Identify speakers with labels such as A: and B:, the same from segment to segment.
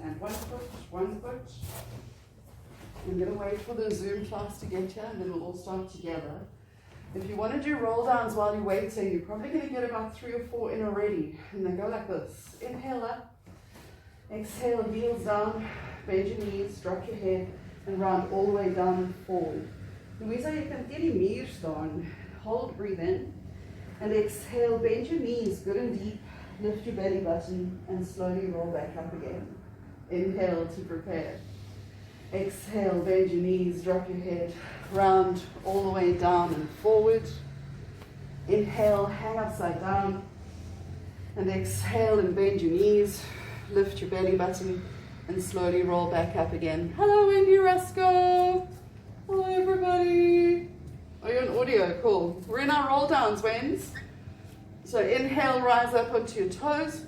A: Stand one foot. I'm going to wait for the Zoom class to get here and then we'll all start together. If you want to do roll downs while you're waiting, you're probably going to get about 3 or 4 in already. And they go like this. Inhale up. Exhale, heels down. Bend your knees, drop your head, and round all the way down and forward. Louisa, you can get your knees down. Hold, breathe in. And exhale, bend your knees good and deep. Lift your belly button and slowly roll back up again. Inhale to prepare. Exhale, bend your knees, drop your head, round all the way down and forward. Inhale, hang upside down. And exhale and bend your knees, lift your belly button and slowly roll back up again. Hello, Wendy Rasco. Hello, everybody. Are you on audio? Cool. We're in our roll downs, Wens. So inhale, rise up onto your toes.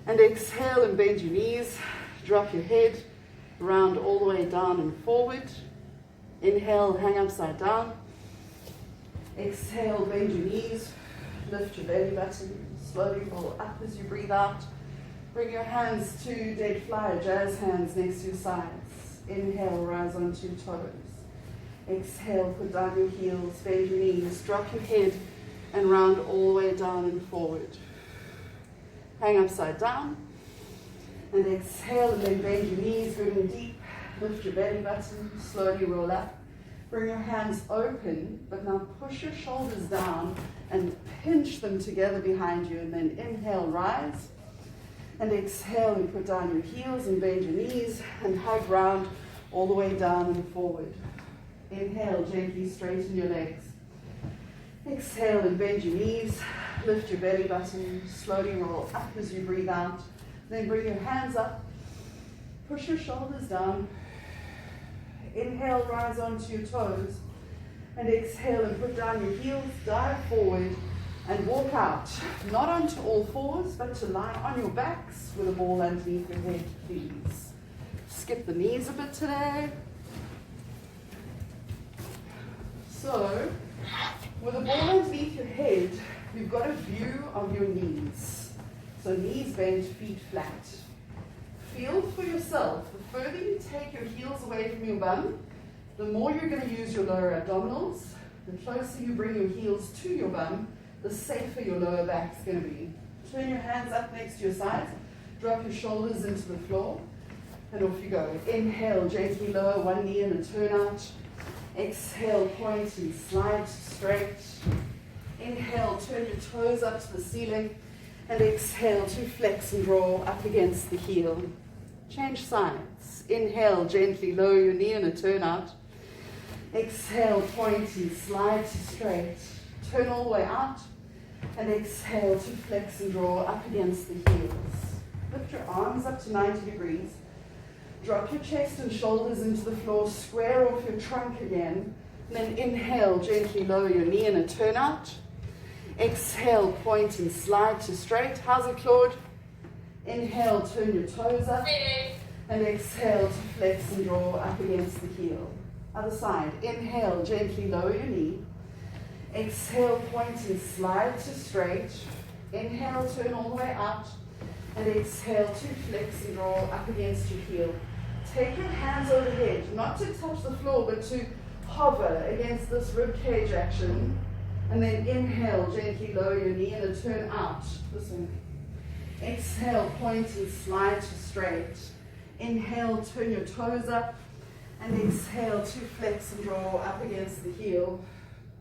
A: And exhale and bend your knees, drop your head, round all the way down and forward. Inhale, hang upside down. Exhale, bend your knees, lift your belly button, slowly roll up as you breathe out. Bring your hands to dead fly, jazz hands next to your sides. Inhale, rise onto your toes. Exhale, put down your heels, bend your knees, drop your head, and round all the way down and forward. Hang upside down. And exhale, and then bend your knees good and deep. Lift your belly button, slowly roll up. Bring your hands open, but now push your shoulders down and pinch them together behind you. And then inhale, rise. And exhale, and put down your heels and bend your knees and hug round all the way down and forward. Inhale, gently straighten your legs. Exhale and bend your knees, lift your belly button, slowly roll up as you breathe out. Then bring your hands up, push your shoulders down. Inhale, rise onto your toes. And exhale and put down your heels, dive forward and walk out. Not onto all fours, but to lie on your backs with a ball underneath your head, please. Skip the knees a bit today. So, with a ball underneath your head, you've got a view of your knees. So knees bent, feet flat. Feel for yourself. The further you take your heels away from your bum, the more you're going to use your lower abdominals. The closer you bring your heels to your bum, the safer your lower back's going to be. Turn your hands up next to your sides. Drop your shoulders into the floor. And off you go. Inhale, gently lower one knee and a turn out. Exhale, point and slide straight. Inhale, turn your toes up to the ceiling. And exhale to flex and draw up against the heel. Change sides. Inhale, gently lower your knee and a turn out. Exhale, point and slide to straight. Turn all the way out. And exhale to flex and draw up against the heels. Lift your arms up to 90 degrees. Drop your chest and shoulders into the floor. Square off your trunk again. And then inhale, gently lower your knee and a turn out. Exhale, point and slide to straight. How's it, Claude? Inhale, turn your toes up. And exhale to flex and draw up against the heel. Other side. Inhale, gently lower your knee. Exhale, point and slide to straight. Inhale, turn all the way out. And exhale to flex and draw up against your heel. Take your hands overhead, not to touch the floor, but to hover against this rib cage action. And then inhale, gently lower your knee and a turn out. This one. Exhale, point and slide to straight. Inhale, turn your toes up. And exhale to flex and draw up against the heel.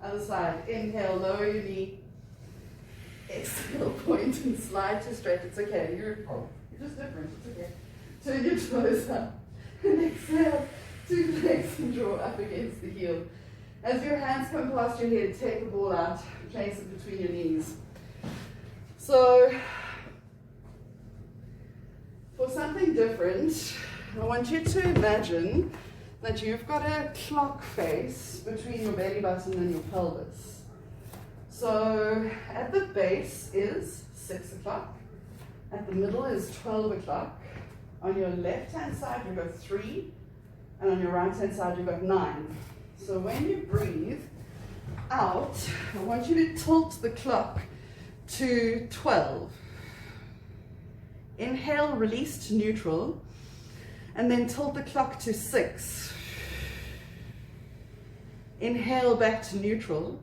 A: Other side. Inhale, lower your knee. Exhale, point and slide to straight. It's okay. You're just different. It's okay. Turn your toes up. And exhale to flex and draw up against the heel. As your hands come past your head, take the ball out, place it between your knees. So, for something different, I want you to imagine that you've got a clock face between your belly button and your pelvis. So, at the base is 6 o'clock. At the middle is 12 o'clock. On your left-hand side, you've got 3. And on your right-hand side, you've got 9. So when you breathe out, I want you to tilt the clock to 12. Inhale, release to neutral, and then tilt the clock to 6. Inhale back to neutral.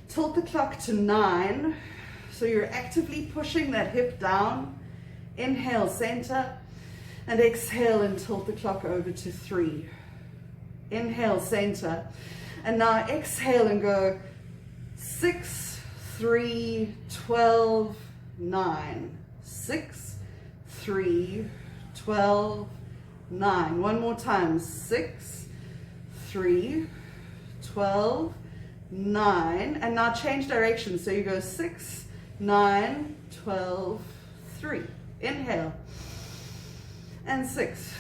A: Tilt the clock to 9. So you're actively pushing that hip down. Inhale, center, and exhale and tilt the clock over to 3. Inhale, center, and now exhale and go 6, 3, 12, 9. 6, 3, 12, 9. One more time. 6, 3, 12, 9. And now change direction. So you go 6, 9, 12, 3. Inhale. And 6,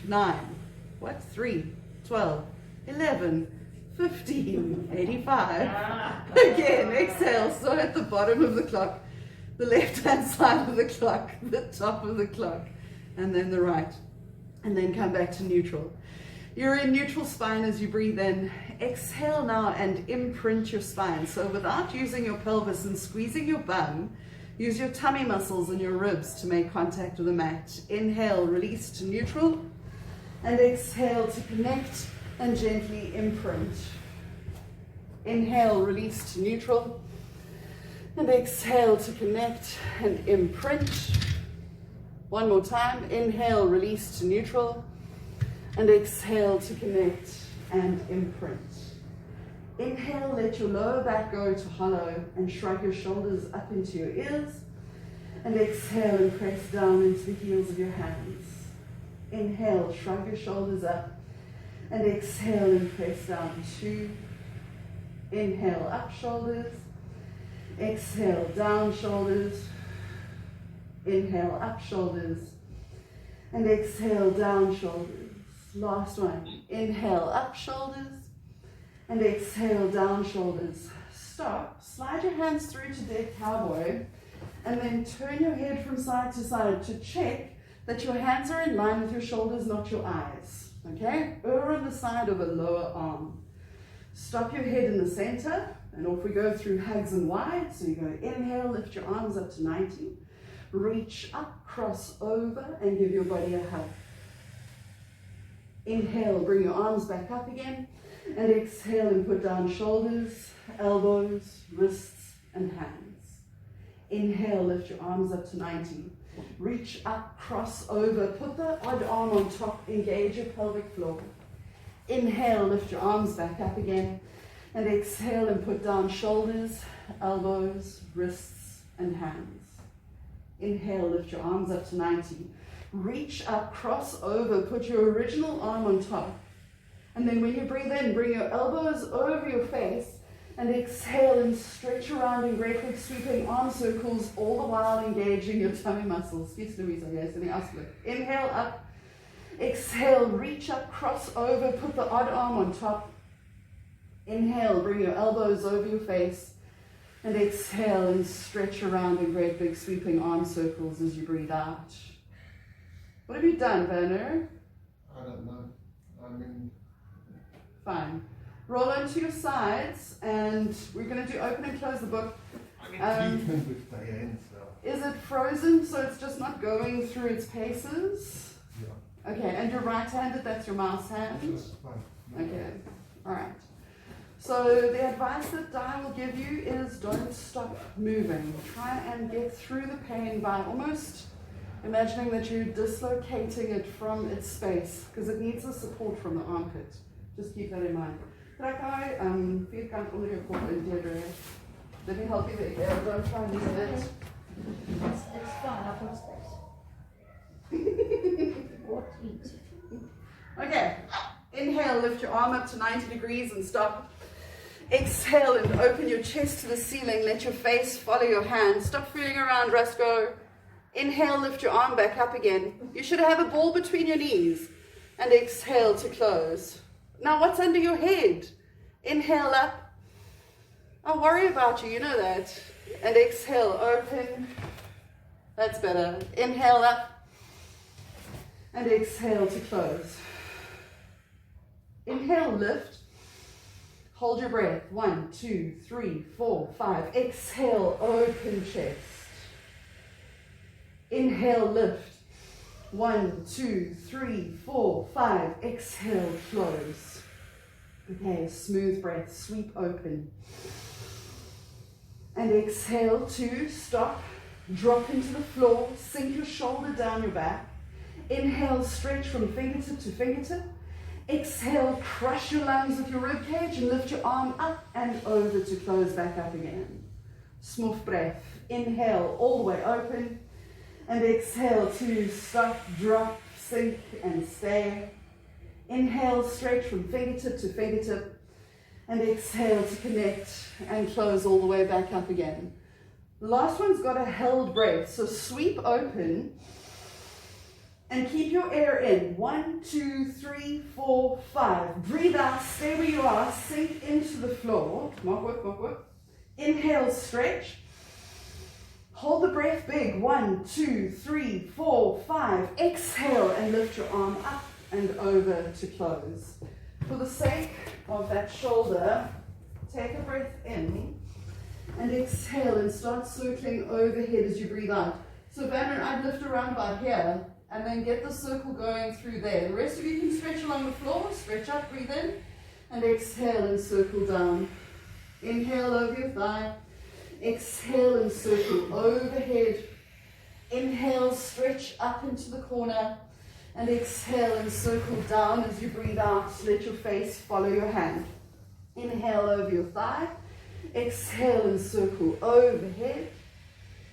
A: 9. What? 3, 12, 11, 15, 85. Again, exhale. So at the bottom of the clock, the left-hand side of the clock, the top of the clock, and then the right. And then come back to neutral. You're in neutral spine as you breathe in. Exhale now and imprint your spine. So without using your pelvis and squeezing your bum, use your tummy muscles and your ribs to make contact with the mat. Inhale, release to neutral, and exhale to connect and gently imprint. Inhale, release to neutral, and exhale to connect and imprint. One more time. Inhale, release to neutral, and exhale to connect and imprint. Inhale, let your lower back go to hollow and shrug your shoulders up into your ears. And exhale and press down into the heels of your hands. Inhale, shrug your shoulders up. And exhale and press down. 2. Inhale, up shoulders. Exhale, down shoulders. Inhale, up shoulders. And exhale, down shoulders. Last one. Inhale, up shoulders. And exhale, down shoulders. Stop. Slide your hands through to dead cowboy. And then turn your head from side to side to check that your hands are in line with your shoulders, not your eyes. Okay? Over on the side of a lower arm. Stop your head in the center. And off we go through hugs and wide. So you go inhale, lift your arms up to 90. Reach up, cross over, and give your body a hug. Inhale, bring your arms back up again. And exhale and put down shoulders, elbows, wrists, and hands. Inhale, lift your arms up to 90. Reach up, cross over, put the odd arm on top, engage your pelvic floor. Inhale, lift your arms back up again. And exhale and put down shoulders, elbows, wrists, and hands. Inhale, lift your arms up to 90. Reach up, cross over, put your original arm on top. And then when you breathe in, bring your elbows over your face and exhale and stretch around in great big sweeping arm circles, all the while engaging your tummy muscles. Inhale up, exhale, reach up, cross over, put the odd arm on top. Inhale, bring your elbows over your face and exhale and stretch around in great big sweeping arm circles as you breathe out. What have you done, Werner?
B: I don't know.
A: Fine. Roll onto your sides, and we're going to do open and close the book. Is it frozen, so it's just not going through its paces?
B: Yeah.
A: Okay, and you're right-handed, that's your mouse hand?
B: That's fine.
A: Okay, all right. So the advice that Di will give you is don't stop moving. Try and get through the pain by almost imagining that you're dislocating it from its space, because it needs the support from the armpit. Just keep that in mind. Trek vierkant onder je kop in Deirdre. Let me help you there. Don't try and use it.
C: It's fine, I've got space. What eat?
A: Okay. Inhale, lift your arm up to 90 degrees and stop. Exhale and open your chest to the ceiling. Let your face follow your hand. Stop fooling around, Roscoe. Inhale, lift your arm back up again. You should have a ball between your knees. And exhale to close. Now, what's under your head? Inhale up. I'll worry about you, you know that. And exhale, open. That's better. Inhale up. And exhale to close. Inhale, lift. Hold your breath. 1, 2, 3, 4, 5. Exhale, open chest. Inhale, lift. 1, 2, 3, 4, 5. Exhale, close. Okay, smooth breath, sweep open. And exhale, 2, stop, drop into the floor, sink your shoulder down your back. Inhale, stretch from fingertip to fingertip. Exhale, crush your lungs with your rib cage and lift your arm up and over to close back up again. Smooth breath. Inhale, all the way open. And exhale, 2, stop, drop, sink and stay. Inhale, stretch from fingertip to fingertip. And exhale to connect and close all the way back up again. The last one's got a held breath. So sweep open and keep your air in. 1, 2, 3, 4, 5. Breathe out, stay where you are, sink into the floor. Mark work, mark work. Inhale, stretch. Hold the breath big. 1, 2, 3, 4, 5. Exhale and lift your arm up and over to close. For the sake of that shoulder, take a breath in and exhale and start circling overhead as you breathe out. So Vanna, I'd lift around about here and then get the circle going through there. The rest of you can stretch along the floor, stretch up, breathe in, and exhale and circle down. Inhale over your thigh. Exhale and circle overhead. Inhale, stretch up into the corner. And exhale and circle down as you breathe out. Let your face follow your hand. Inhale over your thigh. Exhale and circle overhead.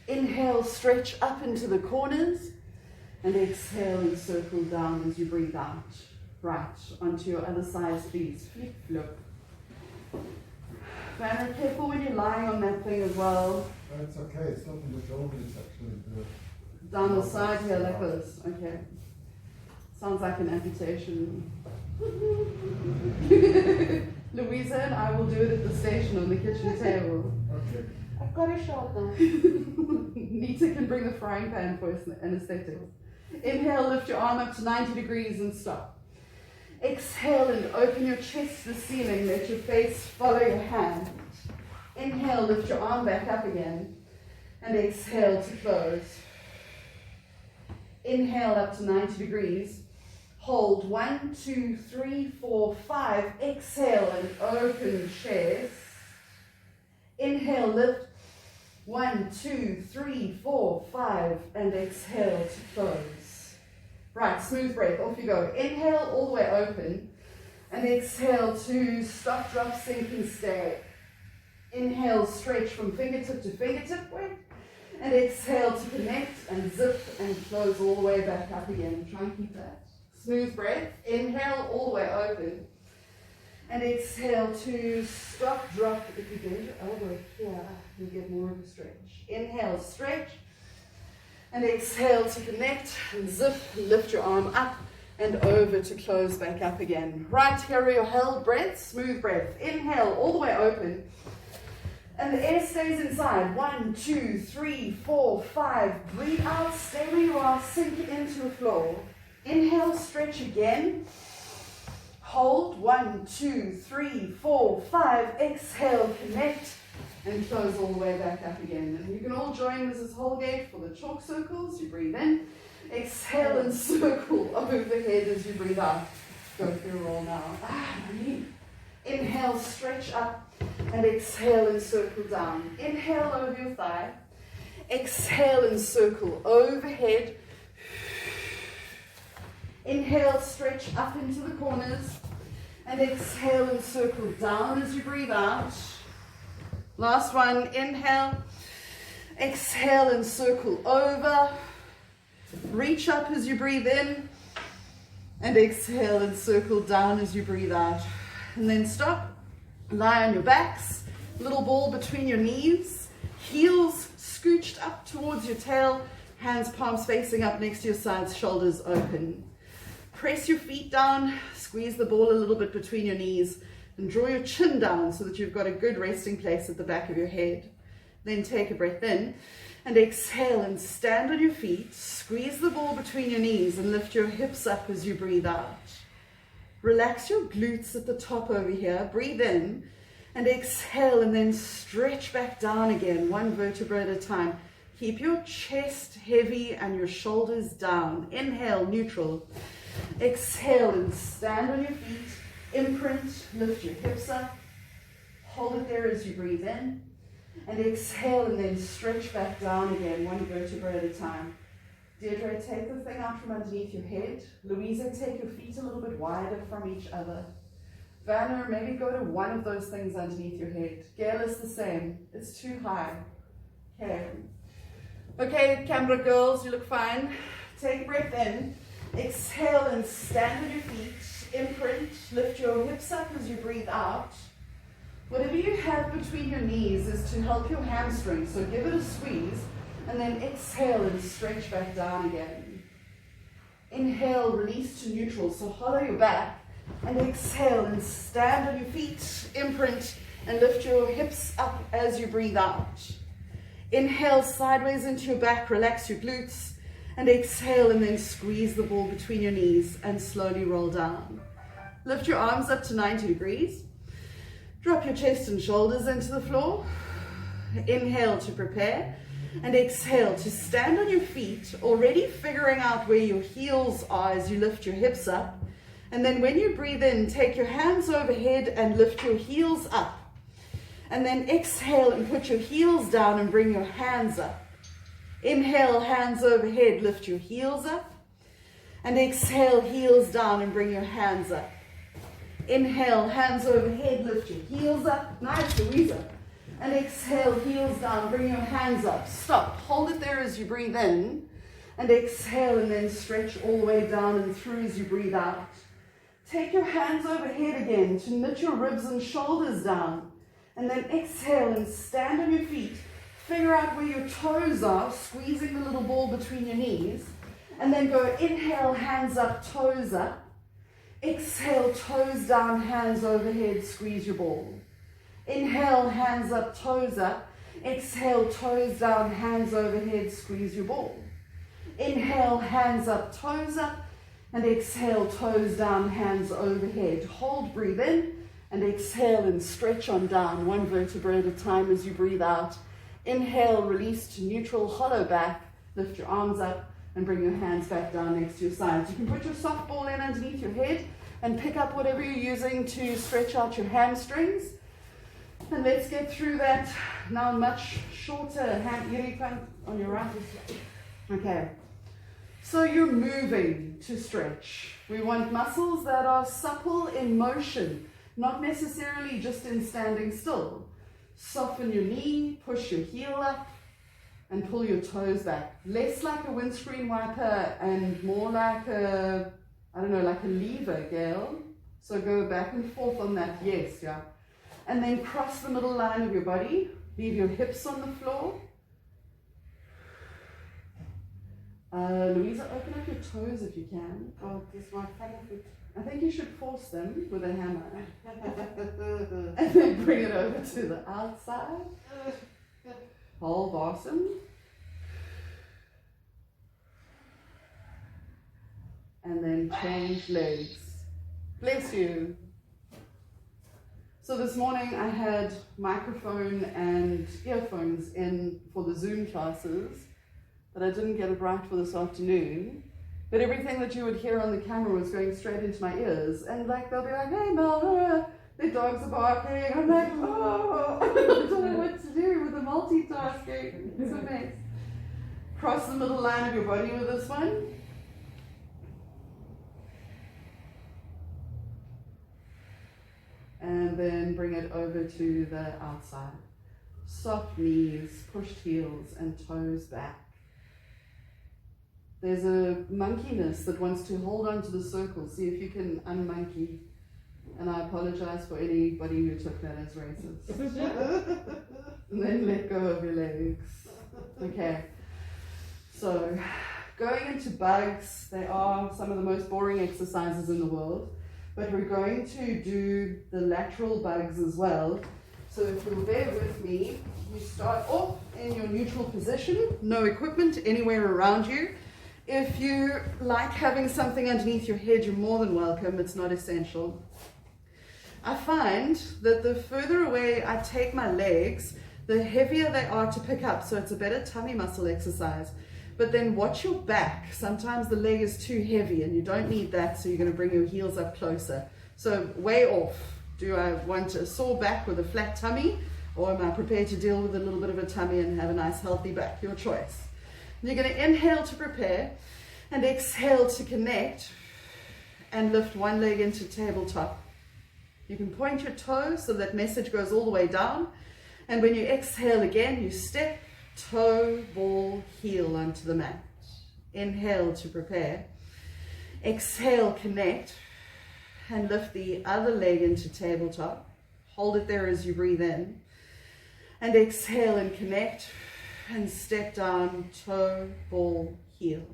A: Inhale, stretch up into the corners. And exhale and circle down as you breathe out. Right, onto your other side, please. Flip, flip. Vanna, careful when you're lying on that thing as well.
B: It's okay, it's not in the shoulder, it's actually
A: Down the side here, like this. Okay. Sounds like an amputation. Louisa and I will do it at the station on the kitchen table.
B: Okay.
C: I've got a shot now.
A: Nita can bring the frying pan for anesthetics. Inhale, lift your arm up to 90 degrees and stop. Exhale and open your chest to the ceiling. Let your face follow your hand. Inhale, lift your arm back up again. And exhale to close. Inhale up to 90 degrees. Hold 1, 2, 3, 4, 5. Exhale and open chest. Inhale, lift. 1, 2, 3, 4, 5. And exhale to close. Right, smooth breath. Off you go. Inhale all the way open. And exhale to stop, drop, sink and stay. Inhale, stretch from fingertip to fingertip. Wait. And exhale to connect and zip and close all the way back up again. Try and keep that. Smooth breath. Inhale all the way open. And exhale to stop, drop. If you get your elbow here, you get more of a stretch. Inhale, stretch. And exhale to connect and zip. Lift your arm up and over to close back up again. Right, here are your held breaths. Smooth breath. Inhale all the way open. And the air stays inside. 1, 2, 3, 4, 5. Breathe out, stay where you are, sink into the floor. Inhale, stretch again. Hold. 1, 2, 3, 4, 5. Exhale, connect, and close all the way back up again. And you can all join Mrs. Holgate for the chalk circles. You breathe in. Exhale and circle overhead as you breathe out. Go through a roll now. Inhale, stretch up. And exhale and circle down. Inhale over your thigh. Exhale and circle overhead. Inhale, stretch up into the corners. And exhale and circle down as you breathe out. Last one. Inhale. Exhale and circle over. Reach up as you breathe in. And exhale and circle down as you breathe out. And then stop. Lie on your backs, little ball between your knees, heels scooched up towards your tail, hands, palms facing up next to your sides, shoulders open. Press your feet down, squeeze the ball a little bit between your knees, and draw your chin down so that you've got a good resting place at the back of your head. Then take a breath in and exhale and stand on your feet, squeeze the ball between your knees and lift your hips up as you breathe out. Relax your glutes at the top over here. Breathe in and exhale and then stretch back down again, one vertebra at a time. Keep your chest heavy and your shoulders down. Inhale, neutral. Exhale and stand on your feet. Imprint, lift your hips up. Hold it there as you breathe in. And exhale and then stretch back down again, one vertebra at a time. Deirdre, take the thing out from underneath your head. Louisa, take your feet a little bit wider from each other. Vanna, maybe go to one of those things underneath your head. Gail is the same. It's too high. Okay. Okay, camera girls, you look fine. Take a breath in. Exhale and stand on your feet. Imprint, lift your hips up as you breathe out. Whatever you have between your knees is to help your hamstrings, so give it a squeeze, and then exhale and stretch back down again. Inhale, release to neutral, so hollow your back, and exhale and stand on your feet, imprint, and lift your hips up as you breathe out. Inhale, sideways into your back, relax your glutes, and exhale and then squeeze the ball between your knees and slowly roll down. Lift your arms up to 90 degrees. Drop your chest and shoulders into the floor. Inhale to prepare and exhale to stand on your feet, already figuring out where your heels are as you lift your hips up. And then when you breathe in, take your hands overhead and lift your heels up. And then exhale and put your heels down and bring your hands up. Inhale, hands overhead, lift your heels up. And exhale, heels down and bring your hands up. Inhale, hands overhead, lift your heels up. Nice, Louisa. And exhale, heels down, bring your hands up. Stop, hold it there as you breathe in. And exhale and then stretch all the way down and through as you breathe out. Take your hands overhead again to knit your ribs and shoulders down. And then exhale and stand on your feet. Figure out where your toes are, squeezing the little ball between your knees. And then go inhale, hands up, toes up. Exhale, toes down, hands overhead, squeeze your ball. Inhale, hands up, toes up. Exhale, toes down, hands overhead, squeeze your ball. Inhale, hands up, toes up. And exhale, toes down, hands overhead. Hold, breathe in. And exhale and stretch on down, one vertebra at a time as you breathe out. Inhale, release to neutral, hollow back. Lift your arms up. And bring your hands back down next to your sides. You can put your soft ball in underneath your head and pick up whatever you're using to stretch out your hamstrings. And let's get through that now much shorter. On your right. Okay. So you're moving to stretch. We want muscles that are supple in motion, not necessarily just in standing still. Soften your knee, push your heel up, and pull your toes back. Less like a windscreen wiper and more like a, like a lever, Gail. So go back and forth on that, yes, yeah. And then cross the middle line of your body. Leave your hips on the floor. Louisa, open up your toes if you can.
C: Oh, this one,
A: I think you should force them with a hammer. And then bring it over to the outside. Hold awesome. And then change legs. Bless you. So this morning I had microphone and earphones in for the Zoom classes, but I didn't get it right for this afternoon. But everything that you would hear on the camera was going straight into my ears. And they'll be like, hey Mel, their dogs are barking. I'm like, oh, I don't know what to do with the multitasking. It's a mess. Cross the middle line of your body with this one. And then bring it over to the outside. Soft knees, pushed heels, and toes back. There's a monkeyness that wants to hold on to the circle. See if you can unmonkey. And I apologize for anybody who took that as racist. And then let go of your legs. Okay. So, going into bugs, they are some of the most boring exercises in the world. But we're going to do the lateral bugs as well. So if you'll bear with me, you start off in your neutral position, no equipment anywhere around you. If you like having something underneath your head, you're more than welcome. It's not essential. I find that the further away I take my legs, the heavier they are to pick up. So it's a better tummy muscle exercise. But then watch your back. Sometimes the leg is too heavy and you don't need that, so you're going to bring your heels up closer. So way off. Do I want a sore back with a flat tummy, or am I prepared to deal with a little bit of a tummy and have a nice healthy back? Your choice. You're going to inhale to prepare and exhale to connect and lift one leg into tabletop. You can point your toes so that message goes all the way down. And when you exhale again, you step, toe, ball, heel onto the mat. Inhale to prepare. Exhale, connect, and lift the other leg into tabletop. Hold it there as you breathe in. And exhale and connect, and step down, toe, ball, heel.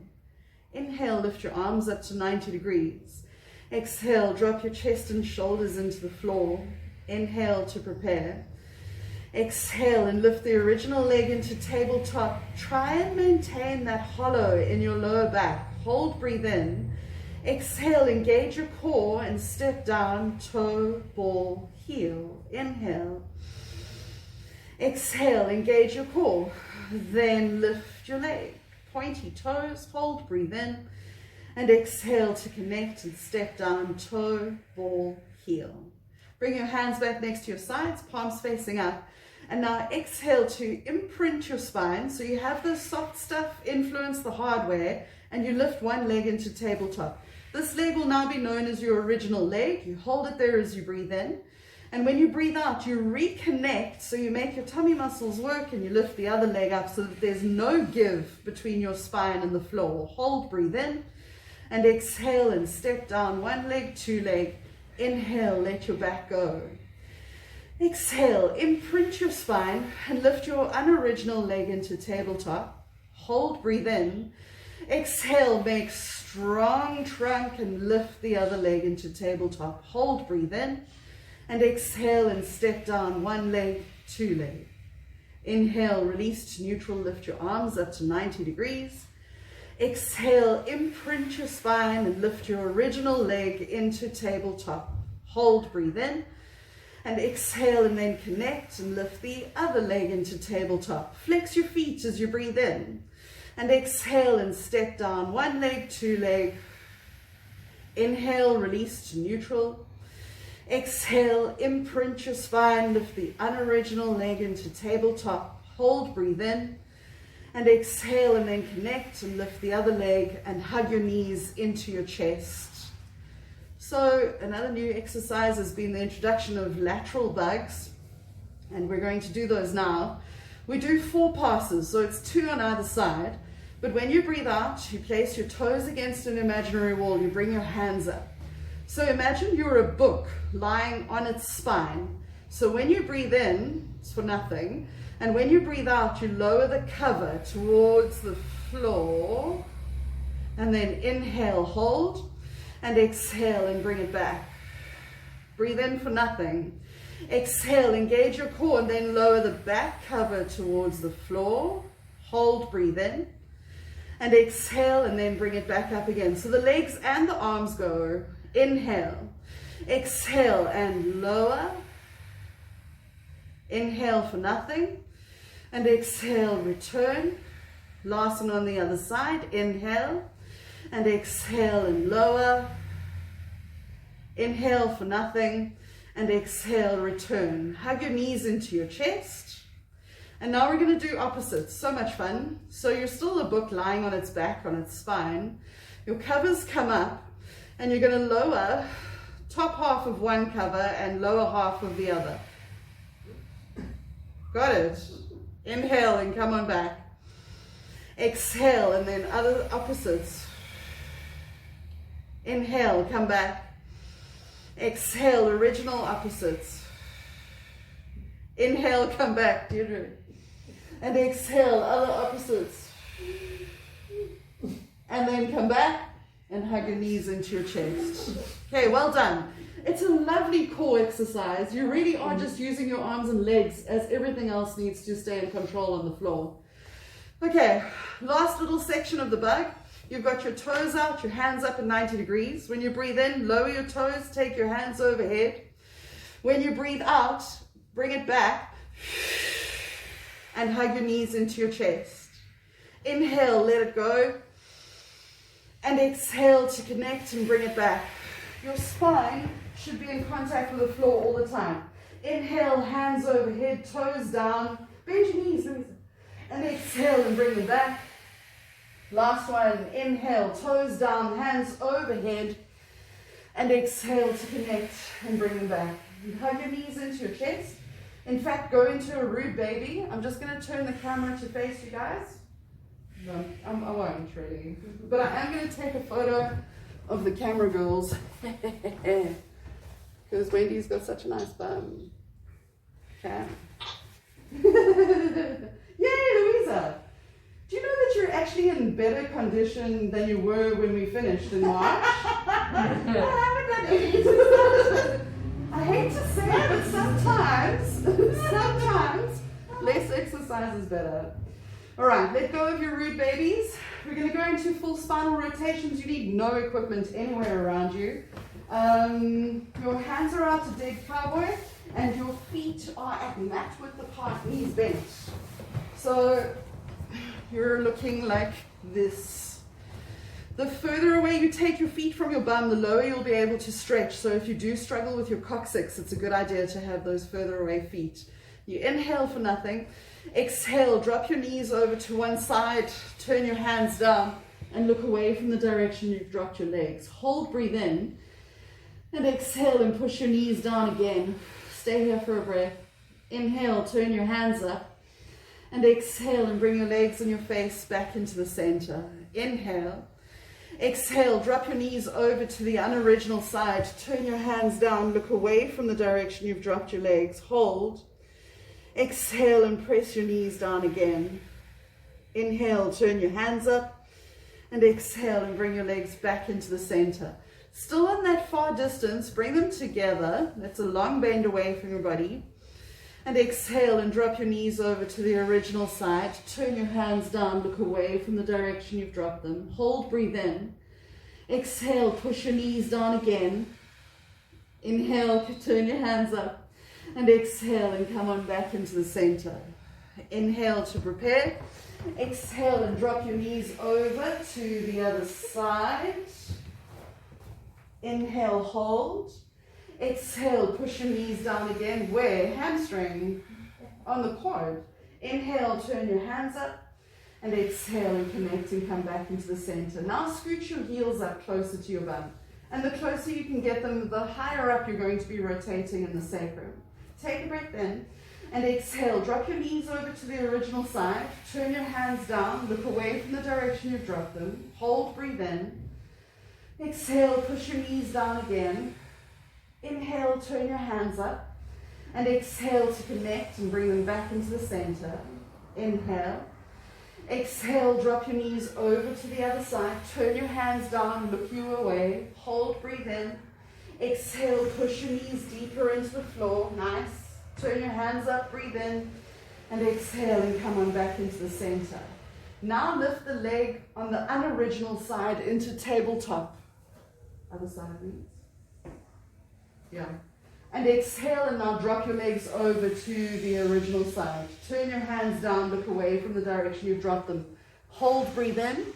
A: Inhale, lift your arms up to 90 degrees. Exhale, drop your chest and shoulders into the floor. Inhale to prepare. Exhale and lift the original leg into tabletop. Try and maintain that hollow in your lower back. Hold, breathe in. Exhale, engage your core and step down, toe, ball, heel. Inhale. Exhale, engage your core. Then lift your leg. Pointy toes, hold, breathe in. And exhale to connect and step down, toe, ball, heel. Bring your hands back next to your sides, palms facing up. And now exhale to imprint your spine. So you have the soft stuff influence the hardware, and you lift one leg into tabletop. This leg will now be known as your original leg. You hold it there as you breathe in. And when you breathe out, you reconnect. So you make your tummy muscles work and you lift the other leg up so that there's no give between your spine and the floor. Hold, breathe in. And exhale and step down, one leg, two leg. Inhale, let your back go. Exhale, imprint your spine and lift your unoriginal leg into tabletop. Hold, breathe in. Exhale, make strong trunk and lift the other leg into tabletop. Hold, breathe in. And exhale and step down, one leg, two leg. Inhale, release to neutral, lift your arms up to 90 degrees. Exhale, imprint your spine and lift your original leg into tabletop. Hold, breathe in. And exhale and then connect and lift the other leg into tabletop. Flex your feet as you breathe in. And exhale and step down, one leg, two leg. Inhale, release to neutral. Exhale, imprint your spine, lift the unoriginal leg into tabletop. Hold, breathe in. And exhale and then connect and lift the other leg and hug your knees into your chest. So another new exercise has been the introduction of lateral bugs, and we're going to do those now. We do 4 passes, so it's 2 on either side. But when you breathe out, you place your toes against an imaginary wall, you bring your hands up. So imagine you're a book lying on its spine. So when you breathe in, it's for nothing. And when you breathe out, you lower the cover towards the floor. And then inhale, hold. And exhale and bring it back. Breathe in for nothing. Exhale, engage your core and then lower the back cover towards the floor. Hold, breathe in. And exhale and then bring it back up again. So the legs and the arms go. Inhale. Exhale and lower. Inhale for nothing. And exhale, return. Last one on the other side. Inhale. And exhale and lower. Inhale for nothing. And exhale, return. Hug your knees into your chest. And now we're going to do opposites. So much fun. So you're still a book lying on its back, on its spine. Your covers come up. And you're going to lower top half of one cover and lower half of the other. Got it? Inhale and come on back. Exhale and then other opposites. Inhale, come back. Exhale, original opposites. Inhale, come back, Deirdre. And exhale, other opposites. And then come back and hug your knees into your chest. Okay, well done. It's a lovely core exercise. You really are just using your arms and legs as everything else needs to stay in control on the floor. Okay, last little section of the bug. You've got your toes out, your hands up at 90 degrees. When you breathe in, lower your toes, take your hands overhead. When you breathe out, bring it back. and hug your knees into your chest. Inhale, let it go. And exhale to connect and bring it back. Your spine should be in contact with the floor all the time. Inhale, hands overhead, toes down. Bend your knees. And exhale and bring them back. Last one. Inhale, toes down, hands overhead. And exhale to connect and bring them back. And hug your knees into your chest. In fact, go into a rude baby. I'm just going to turn the camera to face you guys. No, I won't really. But I am going to take a photo of the camera girls. Because Wendy's got such a nice bum. Okay. Yay, Louisa! Do you know that you're actually in better condition than you were when we finished in March? I haven't done any exercise. I hate to say it, but sometimes less exercise is better. All right, let go of your rude babies. We're going to go into full spinal rotations. You need no equipment anywhere around you. Your hands are out to dead cowboy, and your feet are at mat width apart, knees bent. So you're looking like this. The further away you take your feet from your bum, the lower you'll be able to stretch. So if you do struggle with your coccyx, it's a good idea to have those further away feet. You inhale for nothing. Exhale, drop your knees over to one side, turn your hands down, and look away from the direction you've dropped your legs. Hold, breathe in, and exhale and push your knees down again. Stay here for a breath. Inhale, turn your hands up, and exhale and bring your legs and your face back into the center. Inhale. Exhale, drop your knees over to the unoriginal side, turn your hands down, look away from the direction you've dropped your legs. Hold. Exhale and press your knees down again. Inhale, turn your hands up, and exhale and bring your legs back into the center. Still on that far distance, bring them together. That's a long bend away from your body. And exhale and drop your knees over to the original side. Turn your hands down, look away from the direction you've dropped them. Hold, breathe in. Exhale, push your knees down again. Inhale, turn your hands up. And exhale and come on back into the center. Inhale to prepare. Exhale and drop your knees over to the other side. Inhale, hold. Exhale, push your knees down again. Where? Hamstring on the quad. Inhale, turn your hands up. And exhale and connect and come back into the center. Now scoot your heels up closer to your bum. And the closer you can get them, the higher up you're going to be rotating in the sacrum. Take a breath in and exhale. Drop your knees over to the original side. Turn your hands down. Look away from the direction you've dropped them. Hold, breathe in. Exhale, push your knees down again. Inhale, turn your hands up. And exhale to connect and bring them back into the center. Inhale. Exhale, drop your knees over to the other side. Turn your hands down, look you away. Hold, breathe in. Exhale, push your knees deeper into the floor. Nice. Turn your hands up, breathe in, and exhale and come on back into the center. Now lift the leg on the unoriginal side into tabletop. Other side, please. Yeah. And exhale and now drop your legs over to the original side. Turn your hands down, look away from the direction you've dropped them. Hold, breathe in.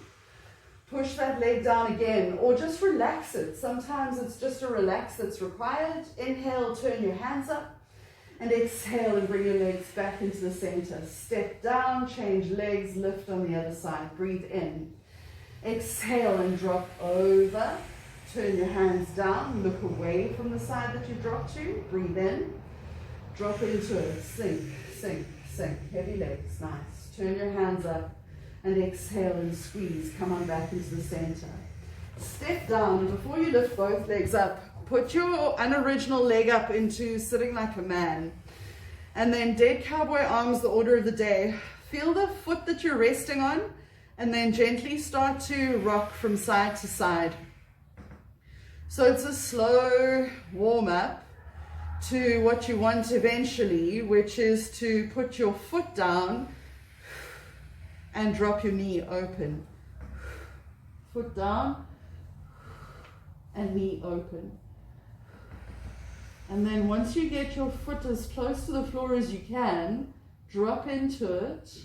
A: Push that leg down again, or just relax it. Sometimes it's just a relax that's required. Inhale, turn your hands up, and exhale and bring your legs back into the center. Step down, change legs, lift on the other side. Breathe in. Exhale and drop over. Turn your hands down, look away from the side that you dropped to. Breathe in. Drop into it. Sink, sink, sink. Heavy legs. Nice. Turn your hands up. And exhale and squeeze. Come on back into the center. Step down, and before you lift both legs up, put your unoriginal leg up into sitting like a man. And then dead cowboy arms, the order of the day. Feel the foot that you're resting on, and then gently start to rock from side to side. So it's a slow warm up to what you want eventually, which is to put your foot down and drop your knee open. Foot down and knee open. And then once you get your foot as close to the floor as you can, drop into it,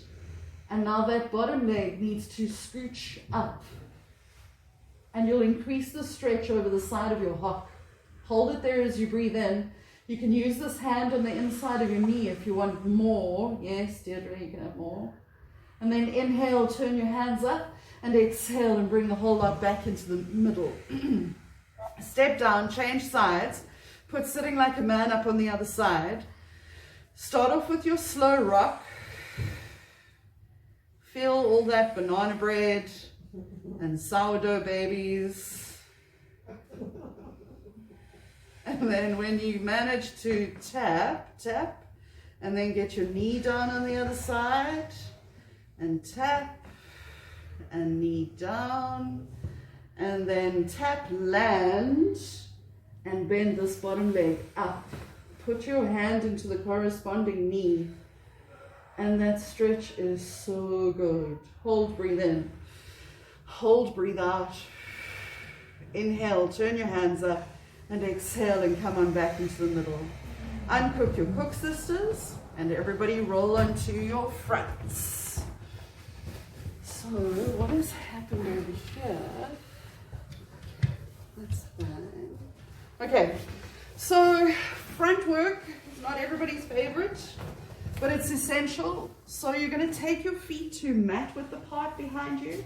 A: and now that bottom leg needs to scooch up. And you'll increase the stretch over the side of your hock. Hold it there as you breathe in. You can use this hand on the inside of your knee if you want more. Yes, Deirdre, you can have more. And then inhale, turn your hands up, and exhale and bring the whole lot back into the middle. Step down, change sides, put sitting like a man up on the other side. Start off with your slow rock. Feel all that banana bread and sourdough babies. And then when you manage to tap, and then get your knee down on the other side, and tap, and knee down, and then tap, land, and bend this bottom leg up. Put your hand into the corresponding knee, and that stretch is so good. Hold, breathe in. Hold, breathe out. Inhale, turn your hands up, and exhale and come on back into the middle. Uncook your cook sisters, and everybody roll onto your fronts. So, what has happened over here? That's fine. Okay, so front work is not everybody's favorite, but it's essential. So you're going to take your feet to mat width apart behind you.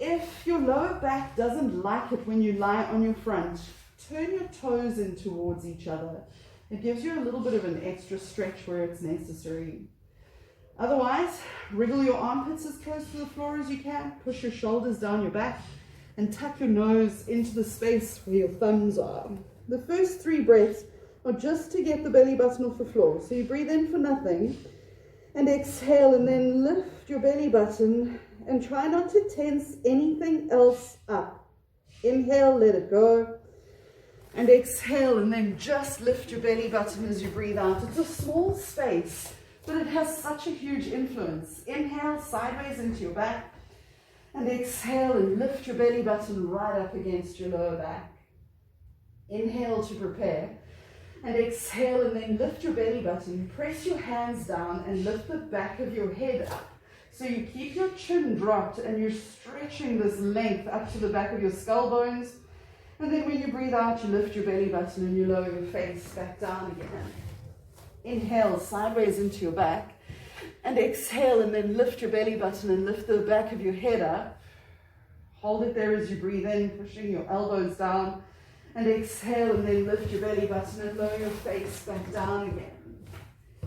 A: If your lower back doesn't like it when you lie on your front, turn your toes in towards each other. It gives you a little bit of an extra stretch where it's necessary. Otherwise, wriggle your armpits as close to the floor as you can, push your shoulders down your back, and tuck your nose into the space where your thumbs are. The first 3 breaths are just to get the belly button off the floor. So you breathe in for nothing, and exhale, and then lift your belly button, and try not to tense anything else up. Inhale, let it go, and exhale, and then just lift your belly button as you breathe out. It's a small space, but it has such a huge influence. Inhale, sideways into your back, and exhale and lift your belly button right up against your lower back. Inhale to prepare, and exhale, and then lift your belly button. Press your hands down and lift the back of your head up. So you keep your chin dropped and you're stretching this length up to the back of your skull bones. And then when you breathe out, you lift your belly button and you lower your face back down again. Inhale, sideways into your back. And exhale, and then lift your belly button and lift the back of your head up. Hold it there as you breathe in, pushing your elbows down. And exhale, and then lift your belly button and lower your face back down again.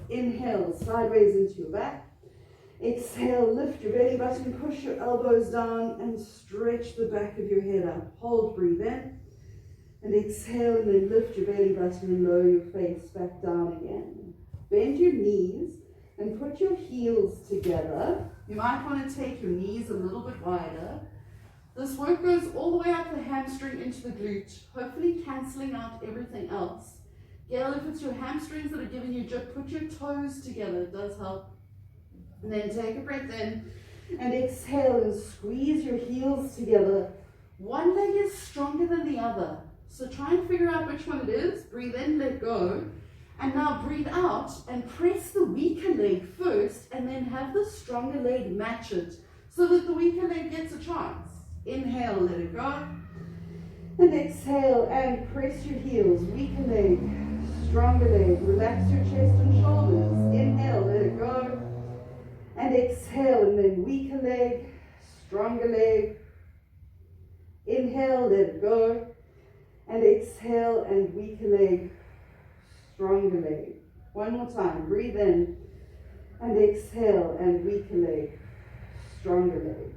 A: Inhale, sideways into your back. Exhale, lift your belly button, push your elbows down, and stretch the back of your head up. Hold, breathe in. And exhale, and then lift your belly button and lower your face back down again. Bend your knees and put your heels together. You might want to take your knees a little bit wider. This work goes all the way up the hamstring into the glute, hopefully cancelling out everything else. Gail, if it's your hamstrings that are giving you jip, put your toes together. It does help. And then take a breath in and exhale and squeeze your heels together. One leg is stronger than the other. So try and figure out which one it is. Breathe in, let go. And now breathe out and press the weaker leg first, and then have the stronger leg match it so that the weaker leg gets a chance. Inhale, let it go. And exhale and press your heels. Weaker leg, stronger leg. Relax your chest and shoulders. Inhale, let it go. And exhale, and then weaker leg, stronger leg. Inhale, let it go. And exhale, and weaker leg, stronger leg. One more time. Breathe in and exhale, and weaker leg, stronger leg.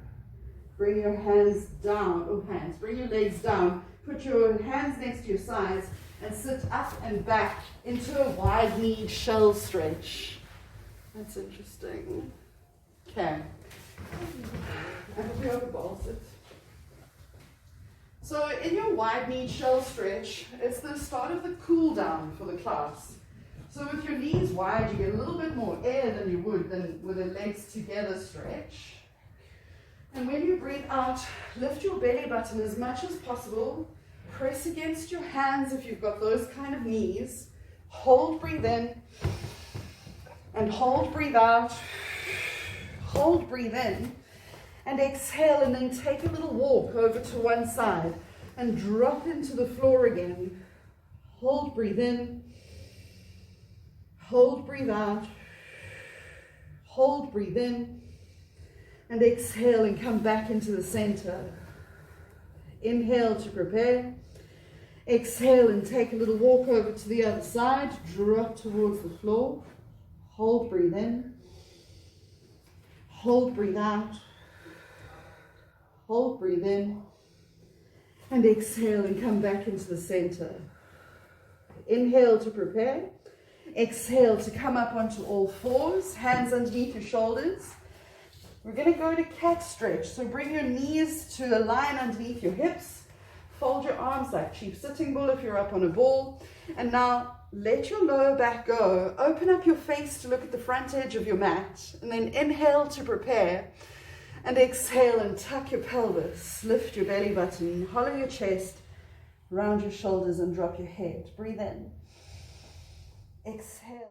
A: Bring your hands down, bring your legs down. Put your hands next to your sides and sit up and back into a wide-kneed shell stretch. That's interesting. Okay. I hope you have a ball sit. So in your wide-kneed shell stretch, it's the start of the cool down for the class. So with your knees wide, you get a little bit more air than you would than with a legs together stretch. And when you breathe out, lift your belly button as much as possible. Press against your hands if you've got those kind of knees. Hold, breathe in. And hold, breathe out. Hold, breathe in. And exhale, and then take a little walk over to one side and drop into the floor again. Hold, breathe in. Hold, breathe out. Hold, breathe in. And exhale and come back into the center. Inhale to prepare. Exhale and take a little walk over to the other side. Drop towards the floor. Hold, breathe in. Hold, breathe out. Hold, breathe in. And exhale and come back into the center. Inhale to prepare. Exhale to come up onto all fours. Hands underneath your shoulders. We're going to go to cat stretch. So bring your knees to a line underneath your hips. Fold your arms like chief sitting bull if you're up on a ball. And now let your lower back go. Open up your face to look at the front edge of your mat. And then inhale to prepare. And exhale and tuck your pelvis. Lift your belly button. Hollow your chest. Round your shoulders and drop your head. Breathe in. Exhale.